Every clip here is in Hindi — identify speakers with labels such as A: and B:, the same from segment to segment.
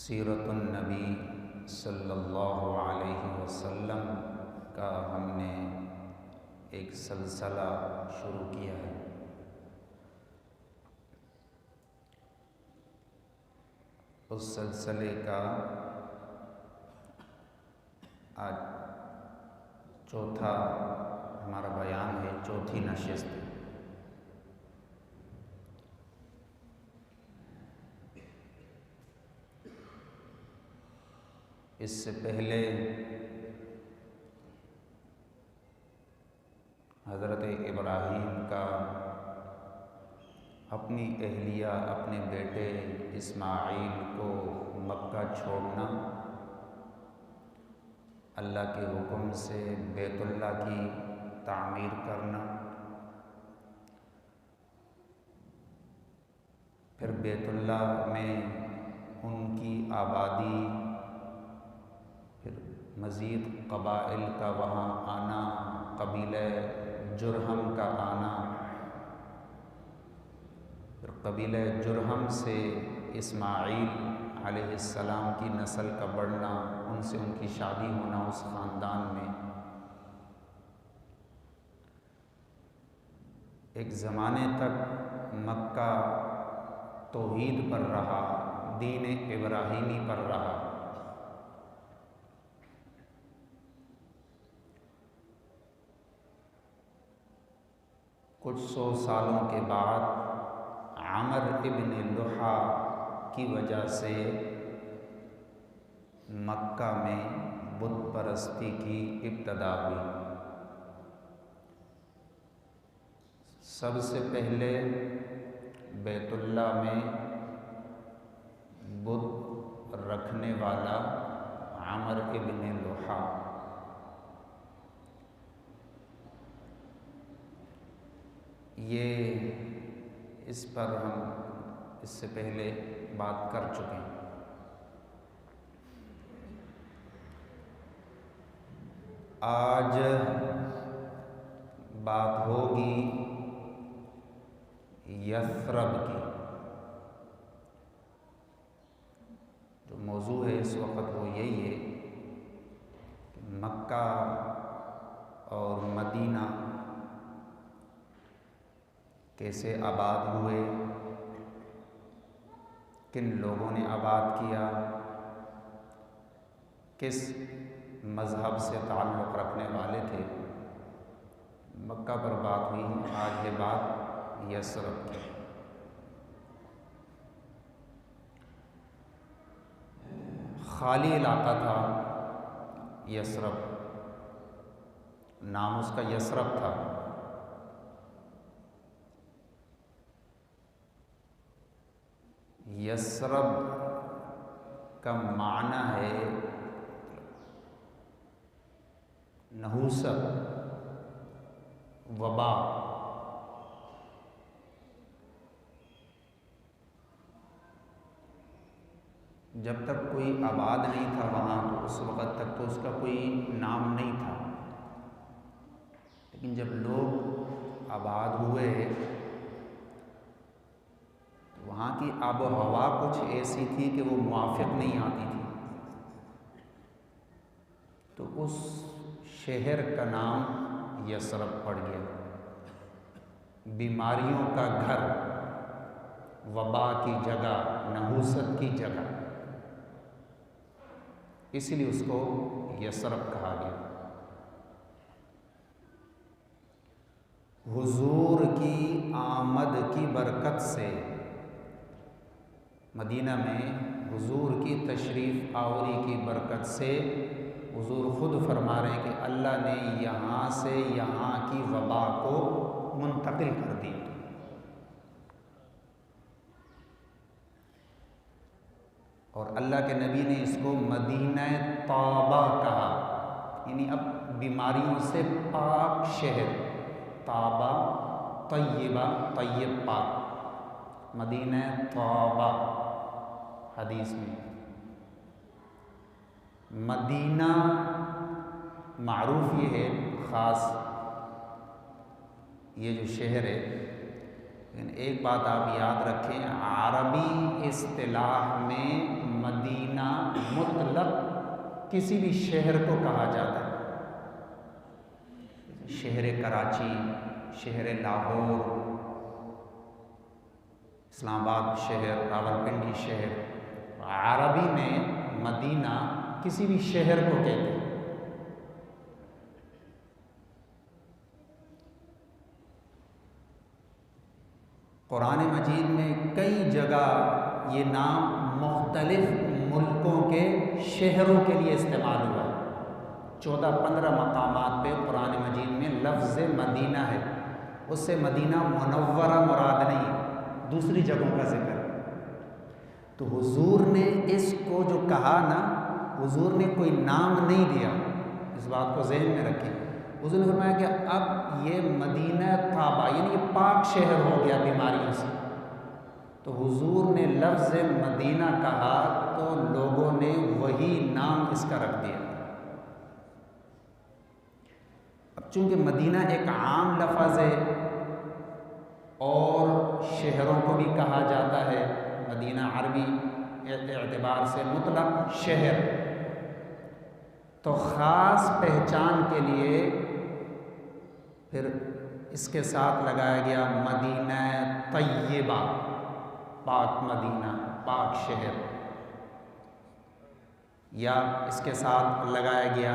A: सीरतुन नबी सल्लल्लाहु अलैहि वसल्लम का हमने एक सिलसिला शुरू किया है। उस सिलसिले का आज चौथा हमारा बयान है, चौथी नशिस्त। इससे पहले हज़रत इब्राहीम का अपनी अहलिया, अपने बेटे इस्माईल को मक्का छोड़ना, अल्लाह के हुक्म से बैतुल्ला की तामीर करना, फिर बैतुल्ला में उनकी आबादी, फिर मज़ीद क़बाइल का वहाँ आना, कबीले जुरहम का आना, फिर कबीले जुरहम से इस्माईल अलैहिस्सलाम की नस्ल का बढ़ना, उनसे उनकी शादी होना उस ख़ानदान में। एक ज़माने तक मक्का तौहीद पर रहा, दीन इब्राहीमी पर रहा। कुछ 100 सालों के बाद आमर इब्न लुहा की वजह से मक्का में बुत परस्ती की इब्तदा हुई। सबसे पहले बैतुल्ला में बुत रखने वाला आमर इब्न लुहा, ये इस पर हम इससे पहले बात कर चुके हैं। आज बात होगी यस्रब की। जो मौजू है इस वक्त वो यही है कि मक्का और मदीना कैसे आबाद हुए, किन लोगों ने आबाद किया, किस मज़हब से ताल्लुक़ रखने वाले थे। मक्का पर बात हुई, आज है बात यस्रब की। खाली इलाका था यस्रब, नाम उसका यस्रब था। यस्रब का माना है नहूसत, वबा। जब तक कोई आबाद नहीं था वहाँ, तो उस वक़्त तक तो उसका कोई नाम नहीं था। लेकिन जब लोग आबाद हुए, वहाँ की आबो हवा कुछ ऐसी थी कि वो मुआफ़िक नहीं आती थी, तो उस शहर का नाम यस्रब पड़ गया। बीमारियों का घर, वबा की जगह, नहूसत की जगह, इसलिए उसको यस्रब कहा गया। हुजूर की आमद की बरकत से मदीना में, हुजूर की तशरीफ़ आवरी की बरकत से, हुजूर ख़ुद फरमा रहे हैं कि अल्लाह ने यहाँ से यहाँ की वबा को मुंतकिल कर दिया। और अल्लाह के नबी ने इसको मदीना तौबा कहा, यानी अब बीमारियों से पाक शहर। तौबा तय्यबा, तय्यब पाक, मदीना तौबा। हदीस में मदीना मारूफ ये है, ख़ास ये जो शहर है। लेकिन एक बात आप याद रखें, अरबी इस्तिलाह में मदीना मुतलक किसी भी शहर को कहा जाता है। शहर कराची, शहर लाहौर, इस्लामाबाद शहर, रावलपिंडी शहर, अरबी में मदीना किसी भी शहर को कहते हैं। कुरान मजीद में कई जगह ये नाम मुख्तलिफ मुल्कों के शहरों के लिए इस्तेमाल हुआ है। 14-15 मकामात पे कुरान मजीद में लफ्ज़ मदीना है, उससे मदीना मुनव्वरा मुराद नहीं है, दूसरी जगहों का जिक्र। तो हुजूर ने इसको जो कहा ना, हुजूर ने कोई नाम नहीं दिया, इस बात को ज़हन में रखें। हुजूर ने फरमाया कि अब ये मदीना ताबा यानी ये पाक शहर हो गया बीमारियों से। तो हुजूर ने लफ्ज़ मदीना कहा तो लोगों ने वही नाम इसका रख दिया। अब चूँकि मदीना एक आम लफ्ज़ है और शहरों को भी कहा जाता है, मदीना अरबी एतबार से मुतलक शहर, तो ख़ास पहचान के लिए फिर इसके साथ लगाया गया मदीना तय्यबा, पाक मदीना, पाक शहर, या इसके साथ लगाया गया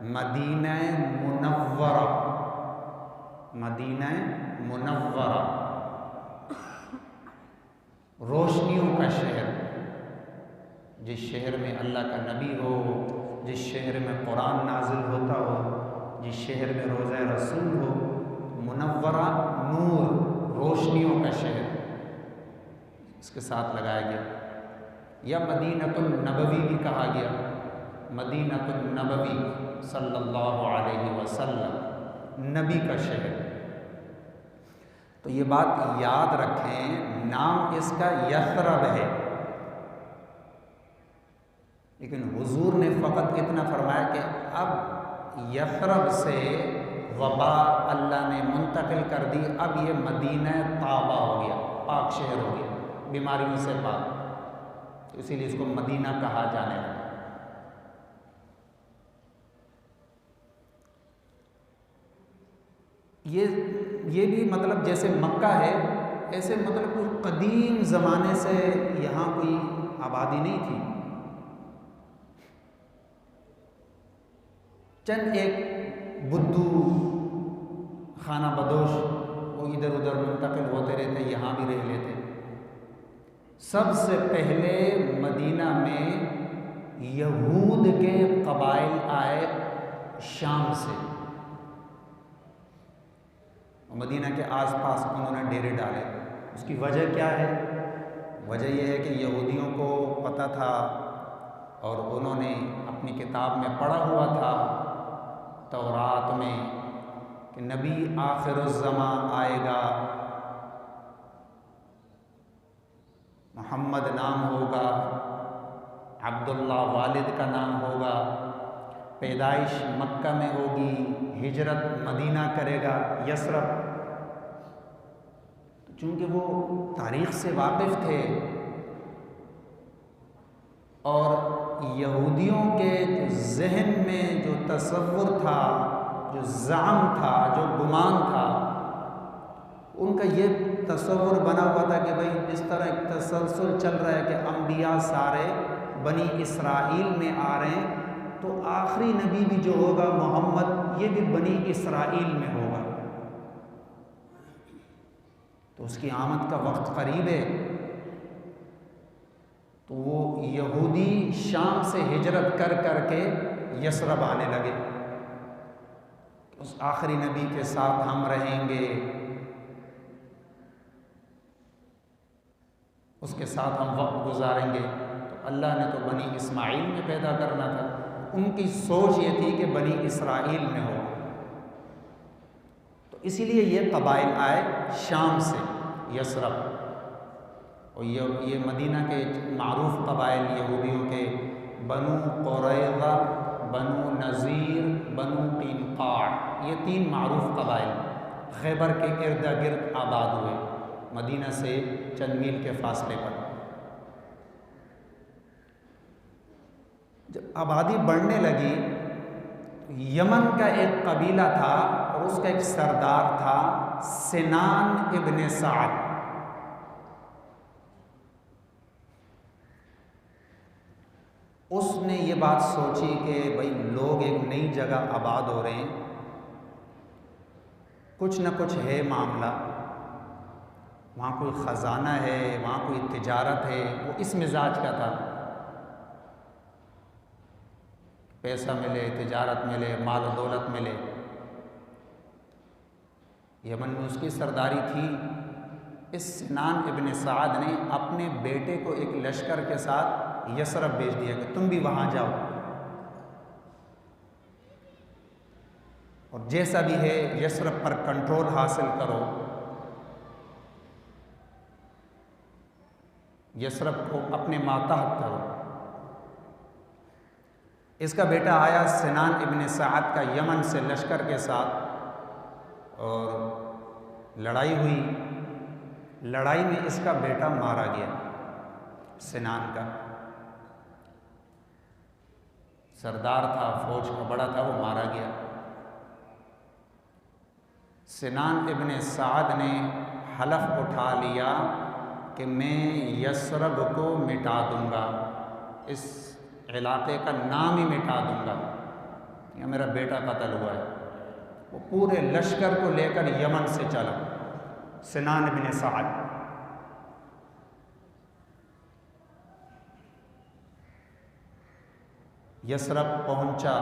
A: मदीना मुनव्वरा, मदीना मुनव्वरा, रोशनियों का शहर। जिस शहर में अल्लाह का नबी हो, जिस शहर में कुरान नाजिल होता हो, जिस शहर में रोज़ा रसूल हो, मुनव्वरा नूर, रोशनियों का शहर, इसके साथ लगाया गया। या मदीनतुन नबवी भी कहा गया, मदीनतुन नबवी सल्लल्लाहु अलैहि वसल्लम, नबी का शहर। तो ये बात याद रखें, नाम इसका यथरब है, लेकिन हुजूर ने फ़कत इतना फरमाया कि अब यथरब से वबा अल्लाह ने मुंतकिल कर दी, अब ये मदीना ताबा हो गया, पाक शहर हो गया, बीमारियों से पाक, तो इसीलिए इसको मदीना कहा जाने लगा। ये भी मतलब जैसे मक्का है, ऐसे मतलब कुछ कदीम ज़माने से यहाँ कोई आबादी नहीं थी। चंद एक बुद्धू खाना बदोश वो इधर उधर मुंतकिल होते रहते, यहाँ भी रह लेते। सबसे पहले मदीना में यहूद के कबाइल आए शाम से, मदीना के आसपास उन्होंने डेरे डाले। उसकी वजह क्या है? वजह यह है कि यहूदियों को पता था और उन्होंने अपनी किताब में पढ़ा हुआ था तौरात में कि नबी आखिरुज़्ज़मा आएगा, मोहम्मद नाम होगा, अब्दुल्ला वालिद का नाम होगा, पैदाइश मक्का में होगी, हिजरत मदीना करेगा, यसरब। चूँकि वो तारीख़ से वाकिफ़ थे और यहूदियों के ज़हन में जो तसव्वुर था, जो ज़ाम था, जो गुमान था, उनका ये तसव्वुर बना हुआ था कि भाई जिस तरह एक तसलसल चल रहा है कि अम्बिया सारे बनी इसराइल में आ रहे हैं, तो आखिरी नबी भी जो होगा मोहम्मद, ये भी बनी इसराइल में होगा, तो उसकी आमद का वक्त करीब है। तो वो यहूदी शाम से हिजरत कर कर के यसरब आने लगे, उस आखिरी नबी के साथ हम रहेंगे, उसके साथ हम वक्त गुजारेंगे। तो अल्लाह ने तो बनी इस्माइल में पैदा करना था, उनकी सोच ये थी कि बनी इसराइल में हो, तो इसीलिए ये कबाइल आए शाम से यसरब। और ये मदीना के मारूफ कबाइल यहूदियों के बनु क़ुरैज़ा, बनु नज़ीर, बनु क़ीनुक़ा, ये 3 मारूफ कबाइल खैबर के इर्द गिर्द आबाद हुए, मदीना से चंद मील के फासले पर। जब आबादी बढ़ने लगी, यमन का एक कबीला था और उसका एक सरदार था सिनान इब्न साद। उसने ये बात सोची कि भाई लोग एक नई जगह आबाद हो रहे हैं, कुछ न कुछ है मामला, वहाँ कोई ख़जाना है, वहाँ कोई तिजारत है। वो इस मिजाज का था, पैसा मिले, तिजारत मिले, माल और दौलत मिले। यमन में उसकी सरदारी थी। इस सिनान इब्न साद ने अपने बेटे को एक लश्कर के साथ यसरब भेज दिया कि तुम भी वहाँ जाओ और जैसा भी है यसरब पर कंट्रोल हासिल करो, यसरब को अपने मातहत करो। इसका बेटा आया सिनान इब्न साद का यमन से लश्कर के साथ और लड़ाई हुई। लड़ाई में इसका बेटा मारा गया। सिनान का सरदार था, फौज का बड़ा था, वो मारा गया। सिनान इब्न साद ने हलफ उठा लिया कि मैं यसरब को मिटा दूंगा, इस इलाके का नाम ही मिटा दूंगा, या मेरा बेटा कत्ल हुआ है। वो पूरे लश्कर को लेकर यमन से चला सिनान इब्न साद। यसरब पहुंचा,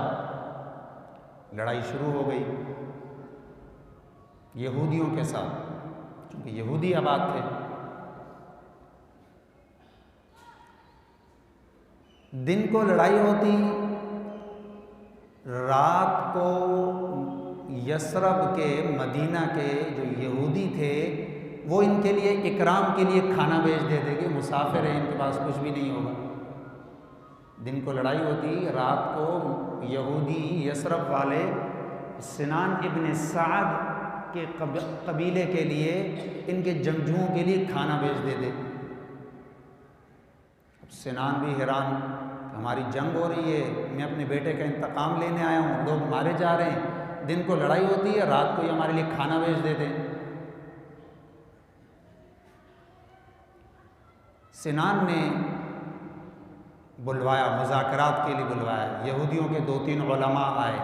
A: लड़ाई शुरू हो गई यहूदियों के साथ, क्योंकि यहूदी आबाद थे। दिन को लड़ाई होती, रात को यसरब के मदीना के जो यहूदी थे वो इनके लिए इकराम के लिए खाना भेज देते कि मुसाफिर हैं, इनके पास कुछ भी नहीं होगा। दिन को लड़ाई होती, रात को यहूदी यसरब वाले सिनान इब्न साद के कबीले के लिए, इनके जंगजुओं के लिए खाना भेज देते। अब सिनान भी हैरान, हमारी जंग हो रही है, मैं अपने बेटे का इंतकाम लेने आया हूँ, लोग मारे जा रहे हैं, दिन को लड़ाई होती है, रात को ही हमारे लिए खाना भेज देते। सिनान ने बुलवाया, मुज़ाकरात के लिए बुलवाया। यहूदियों के 2-3 उलमा आए,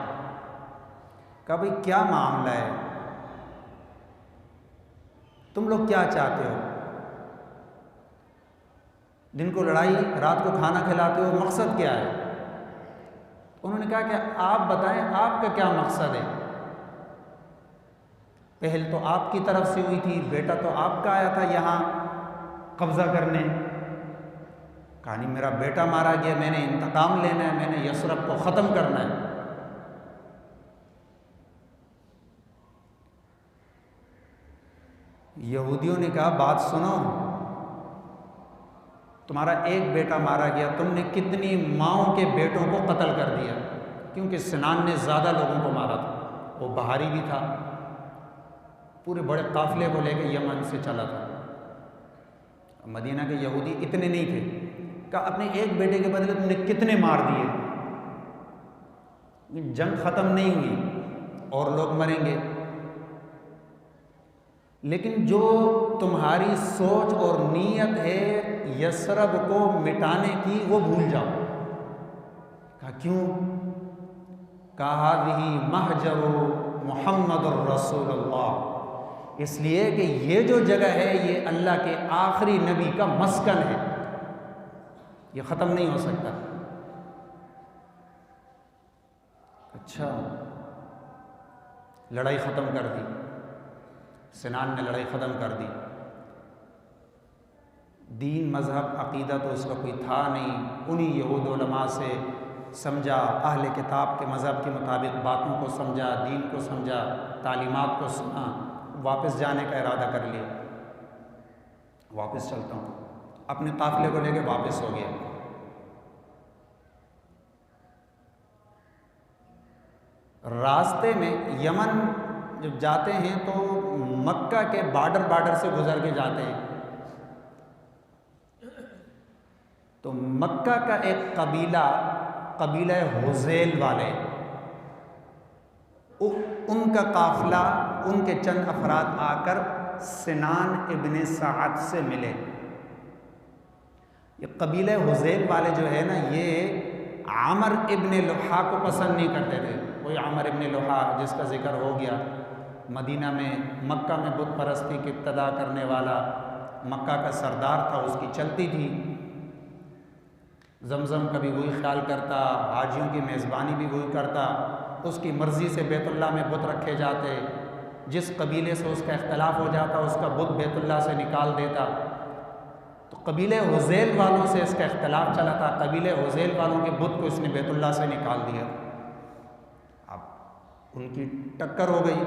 A: कहा भाई क्या मामला है, तुम लोग क्या चाहते हो? दिन को लड़ाई, रात को खाना खिलाते हो, मकसद क्या है? उन्होंने कहा कि आप बताएं आपका क्या मकसद है। पहल तो आपकी तरफ से हुई थी, बेटा तो आपका आया था यहाँ कब्जा करने। कहानी मेरा बेटा मारा गया, मैंने इंतकाम लेना है, मैंने यसरब को ख़त्म करना है। यहूदियों ने कहा बात सुनो, तुम्हारा एक बेटा मारा गया, तुमने कितनी माओं के बेटों को कत्ल कर दिया, क्योंकि सिनान ने ज़्यादा लोगों को मारा था, वो बहारी भी था, पूरे बड़े काफिले को लेकर यमन से चला था। मदीना के यहूदी इतने नहीं थे, कहा अपने एक बेटे के बदले तुमने कितने मार दिए, जंग ख़त्म नहीं हुई और लोग मरेंगे, लेकिन जो तुम्हारी सोच और नीयत है यसरब को मिटाने की, वो भूल जाओ। कहा क्यों? कहा हाज़िही महजर मुहम्मदुर रसूलुल्लाह, इसलिए कि ये जो जगह है ये अल्लाह के आखिरी नबी का मस्कन है, ये ख़त्म नहीं हो सकता। अच्छा, लड़ाई ख़त्म कर दी, सिनान ने लड़ाई ख़त्म कर दी। दीन मज़हब अक़ीदा तो उसका कोई था नहीं, उन्हीं यहूद उलमा से समझा, अहले किताब के मज़हब के मुताबिक बातों को समझा, दीन को समझा, तालीमात को सुना, वापस जाने का इरादा कर लिया। वापस चलता हूँ, अपने काफ़िले को लेके वापस हो गया। रास्ते में यमन जब जाते हैं तो मक्का के बॉर्डर से गुजर के जाते हैं, तो मक्का का एक कबीला कबीला हुज़ैल वाले, उनका काफ़िला, उनके चंद अफराद आकर सिनान इब्ने साद से मिले। ये कबीला हुज़ैल वाले जो है ना, ये आमर इब्ने लुहा को पसंद नहीं करते थे। कोई आमर इब्ने लुहा जिसका जिक्र हो गया, मदीना में मक्का में बुत परस्ती की इब्तदा करने वाला, मक्का का सरदार था, उसकी चलती थी। जमज़म का भी वही ख्याल करता, हाजियों की मेज़बानी भी वही करता, उसकी मर्ज़ी से बैतुल्लाह में बुत रखे जाते, जिस कबीले से उसका इख्तलाफ हो जाता उसका बुत बैतुल्लाह से निकाल देता। तो कबीले हुज़ैल वालों से इसका इख्तलाफ चला था, कबीले हुज़ैल वालों के बुत को इसने बैतुल्लाह से निकाल दिया। अब उनकी टक्कर हो गई,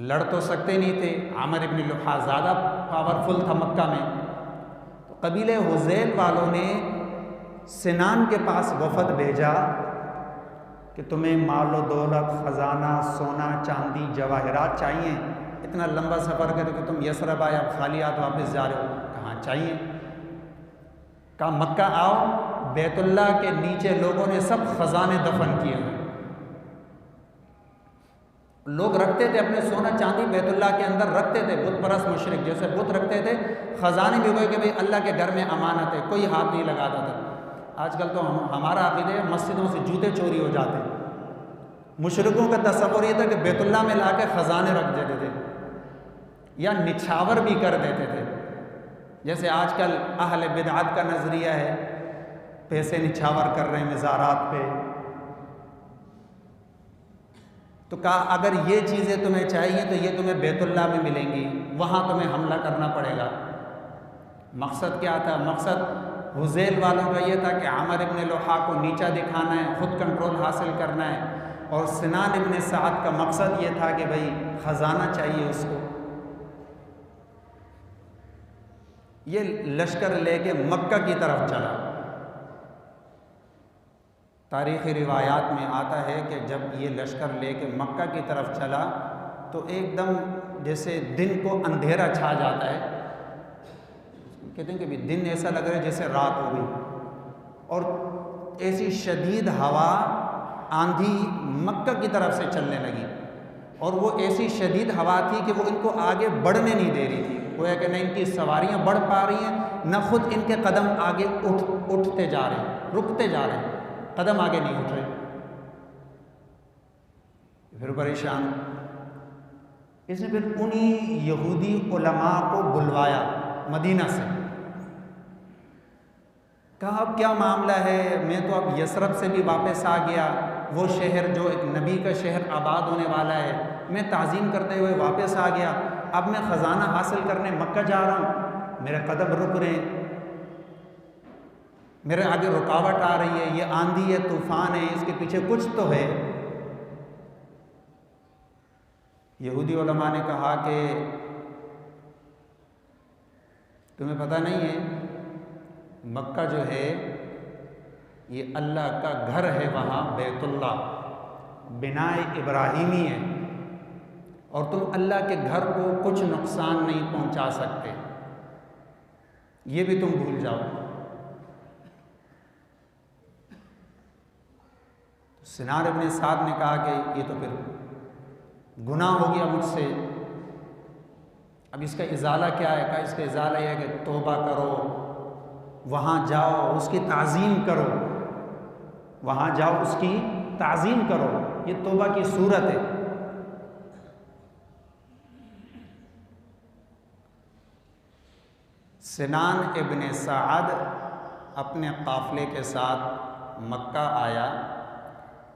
A: लड़ तो सकते नहीं थे, आमर इब्न लुहा ज़्यादा पावरफुल था मक्का में। तो कबीले हुज़ैल वालों ने सिनान के पास वफ़द भेजा कि तुम्हें मालो दौलत, ख़जाना, सोना, चांदी, जवाहरात चाहिए, इतना लंबा सफ़र करके तुम यसरब आए, अब खाली हाथ वापस जा रहे हो, कहाँ चाहिए? कहा मक्का आओ, बैतुल्लाह के नीचे लोगों ने सब ख़जाने दफन किए हुए। लोग रखते थे अपने सोना चांदी बैतुल्लाह के अंदर रखते थे, बुत परस्त मुशरिक जैसे बुत रखते थे, ख़जाने भी हुए कि भाई अल्लाह के घर में अमानत है, कोई हाथ नहीं लगाता था। आजकल तो हमारा अक़ीदा है मस्जिदों से जूते चोरी हो जाते हैं। मुशरिकों का तस्वुर ये था कि बैतुल्लाह में लाके ख़जाने रख देते थे या निछावर भी कर देते थे, जैसे आजकल अहले बिदअत का नज़रिया है, पैसे निछावर कर रहे हैं मज़ारात पे। तो कहा अगर ये चीज़ें तुम्हें चाहिए तो ये तुम्हें बैतुल्लाह में मिलेंगी, वहाँ तुम्हें हमला करना पड़ेगा। मकसद क्या था? मकसद हुज़ैल वालों का ये था कि आमर इब्न लुहा को नीचा दिखाना है, ख़ुद कंट्रोल हासिल करना है, और सिनान इब्न साद का मकसद ये था कि भाई ख़जाना चाहिए उसको। ये लश्कर लेके मक्का की तरफ चला। तारीख़ी रिवायात में आता है कि जब ये लश्कर लेके मक्का की तरफ चला तो एकदम जैसे दिन को अंधेरा छा जाता है, कहते हैं कि दिन ऐसा लग रहा है जैसे रात हो गई, और ऐसी शदीद हवा आंधी मक्का की तरफ से चलने लगी, और वो ऐसी शदीद हवा थी कि वो इनको आगे बढ़ने नहीं दे रही थी। गोया कि न इनकी सवारियां बढ़ पा रही हैं, न खुद इनके कदम आगे उठते जा रहे हैं, रुकते जा रहे हैं, कदम आगे नहीं उठ रहे। फिर परेशान, इसने फिर उन्हीं यहूदी उलमा को बुलवाया मदीना से, कहा अब क्या मामला है, मैं तो अब यसरब से भी वापस आ गया, वो शहर जो एक नबी का शहर आबाद होने वाला है, मैं ताज़ीम करते हुए वापस आ गया, अब मैं ख़जाना हासिल करने मक्का जा रहा हूँ, मेरे कदम रुक रहे हैं, मेरे आगे रुकावट आ रही है, ये आंधी है, तूफ़ान है, इसके पीछे कुछ तो है। यहूदी उलमा ने कहा कि तुम्हें पता नहीं है, मक्का जो है ये अल्लाह का घर है, वहाँ बैतुल्लाह बिनाए इब्राहिमी है, और तुम अल्लाह के घर को कुछ नुकसान नहीं पहुँचा सकते, ये भी तुम भूल जाओ। सिनान इब्न साद ने कहा कि ये तो फिर गुनाह हो गया मुझसे, अब इसका इजाला क्या है? कहा इसका इजाला यह है कि तौबा करो, वहाँ जाओ, उसकी ताज़ीम करो, वहाँ जाओ, उसकी ताज़ीम करो, ये तौबा की सूरत है। सिनान इब्न साद अपने काफ़िले के साथ मक्का आया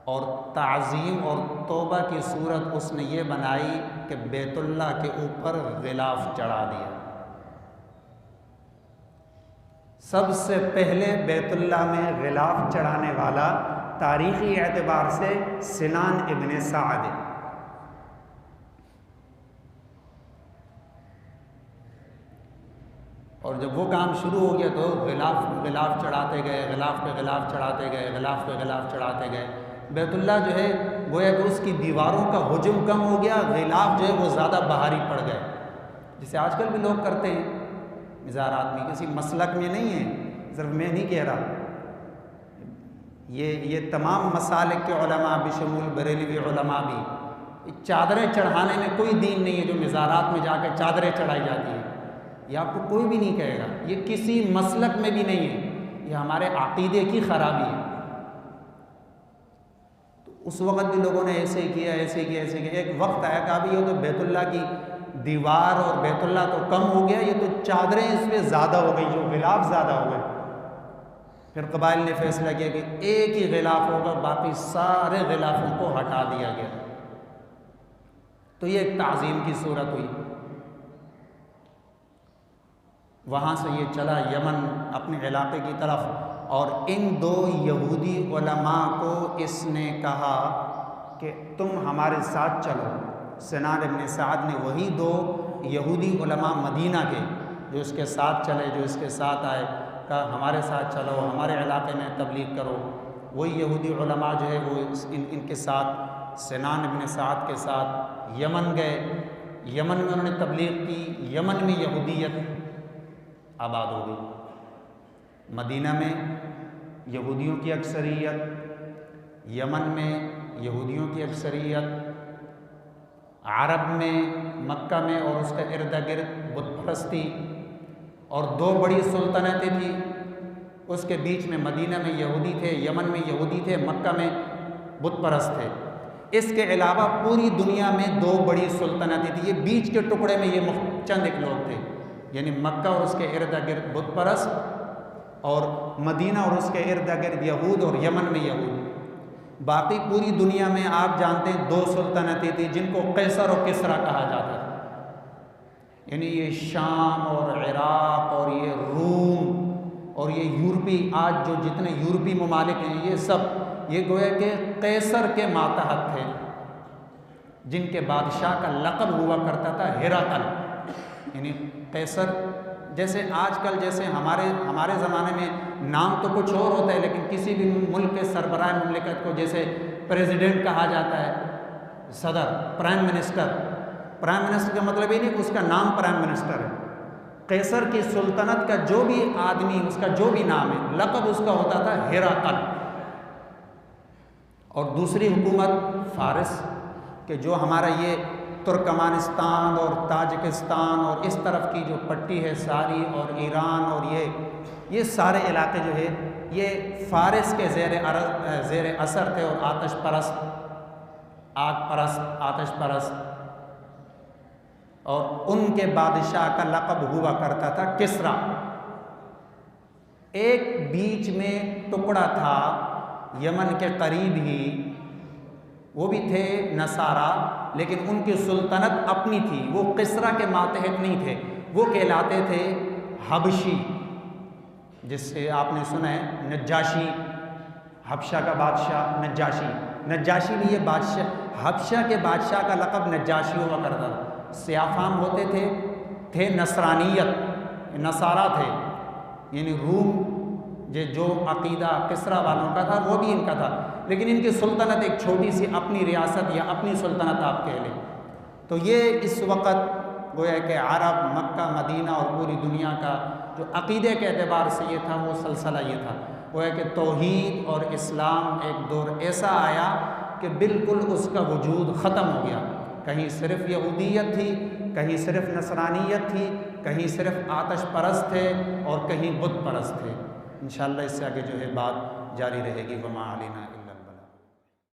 A: और ताज़ीम और तौबा की सूरत उसने ये बनाई कि बैतुल्लाह के ऊपर गिलाफ चढ़ा दिया। सबसे पहले बैतुल्लाह में गिलाफ चढ़ाने वाला तारीख़ी एतबार से सिनान इब्न साद है। और जब वो काम शुरू हो गया तो गिलाफ चढ़ाते गए, गिलाफ पे गिलाफ चढ़ाते गए, गिलाफ पे गिलाफ चढ़ाते गए। बैतुल्लाह जो है गोया कि उसकी दीवारों का हुजूम कम हो गया, गिलाफ जो है वो ज़्यादा बाहरी पड़ गए, जिसे आजकल भी लोग करते हैं। मज़ारात में किसी मसलक में नहीं है, सिर्फ मैं नहीं कह रहा, ये तमाम मसालिक के उलमा बिशमूल बरेलवी उलमा भी, चादरें चढ़ाने में कोई दीन नहीं है जो मज़ारात में जाकर चादरें चढ़ाई जाती है, ये आपको कोई भी नहीं कहेगा, ये किसी मसलक में भी नहीं है, ये हमारे अक़ीदे की ख़राबी है। तो उस वक़्त भी लोगों ने ऐसे ही किया, ऐसे किया, ऐसे किया। एक वक्त आया कि अभी ये तो बैतुल्ला की दीवार और बैतुल्ला तो कम हो गया, ये तो चादरें इस पर ज़्यादा हो गई, जो ग़िलाफ़ ज़्यादा हो गए। फिर कबाइल ने फैसला किया कि एक ही ग़िलाफ़ होगा, बाकी सारे ग़िलाफ़ों को हटा दिया गया। तो ये एक ताज़ीम की सूरत हुई। वहाँ से ये चला यमन अपने इलाके की तरफ, और इन दो यहूदी उलमा को इसने कहा कि तुम हमारे साथ चलो। सिनान इब्न साद ने वही दो यहूदी उलमा मदीना के जो इसके साथ चले, जो इसके साथ आए, कहा हमारे साथ चलो, हमारे इलाके में तबलीग करो। वही यहूदी उलमा जो है वो इनके साथ सिनान इब्न साद के साथ यमन गए। यमन में उन्होंने तबलीग की, यमन में यहूदियत आबाद हो गई। मदीना में यहूदियों की अक्सरियत, यमन में यहूदियों की अक्सरियत, अरब में मक्का में और उसके इर्द गिर्द बुत परस्ती, और दो बड़ी सुल्तनतें थी, उसके बीच में मदीना में यहूदी थे, यमन में यहूदी थे, मक्का में बुत परस्त थे। इसके अलावा पूरी दुनिया में दो बड़ी सुल्तनतें थी, ये बीच के टुकड़े में ये चंद एक लोग थे, यानी मक्का और उसके इर्द गिर्द बुत परस्त, और मदीना और उसके इर्द गिर्द यहूद, और यमन में यहूद। बाकी पूरी दुनिया में आप जानते हैं दो सुल्तनतें थी जिनको कैसर और किसरा कहा जाता है, यानी ये शाम और इराक़ और ये रूम और ये यूरोपी, आज जो जितने यूरोपी ममालिक हैं ये सब ये गोया के कैसर के मातहत थे, जिनके बादशाह का लक़ब हुआ करता था हिरक़ल, यानी कैसर। जैसे आजकल जैसे हमारे ज़माने में नाम तो कुछ और होता है, लेकिन किसी भी मुल्क के सरबराह मुमलिकत को जैसे प्रेसिडेंट कहा जाता है, सदर, प्राइम मिनिस्टर। प्राइम मिनिस्टर का मतलब ये नहीं कि उसका नाम प्राइम मिनिस्टर है। कैसर की सुल्तनत का जो भी आदमी, उसका जो भी नाम है, लक़ब उसका होता था हिरक़ल। और दूसरी हुकूमत फ़ारिस के, जो हमारा ये तुर्कमानिस्तान और ताजिकिस्तान और इस तरफ की जो पट्टी है सारी, और ईरान और ये सारे इलाके जो है ये फ़ारिस के ज़ेर असर थे, और आतश परस्त, आग परस्त, आतश परस्त, और उनके बादशाह का लक़ब हुआ करता था किसरा। एक बीच में टुकड़ा था यमन के करीब ही, वो भी थे नसारा, लेकिन उनकी सुल्तनत अपनी थी, वो किसरा के मातहत नहीं थे, वो कहलाते थे हबशी, जिससे आपने सुना है नज्जाशी, हबशा का बादशाह नज्जाशी। नज्जाशी भी ये बादशाह, हबशा के बादशाह का लक़ब नज्जाशी हुआ करता था। सियाफाम होते थे नसरानियत, नसारा थे, यानी रूम जो अक़ीदा किसरा वालों का था वो भी इनका था, लेकिन इनकी सुल्तनत एक छोटी सी अपनी रियासत या अपनी सुल्तनत आप कह लें। तो ये इस वक़्त गोया कि अरब, मक्का, मदीना और पूरी दुनिया का जो अक़ीदे के एतबार से ये था, वो सिलसिला ये था, गोया कि तौहीद और इस्लाम एक दौर ऐसा आया कि बिल्कुल उसका वजूद ख़त्म हो गया। कहीं सिर्फ़ यहूदियत थी, कहीं सिर्फ़ नसरानियत थी, कहीं सिर्फ़ आतश परस्त थे, और कहीं बुत परस्त थे। इंशाअल्लाह इससे आगे जो है बात जारी रहेगी। वमा अलैना।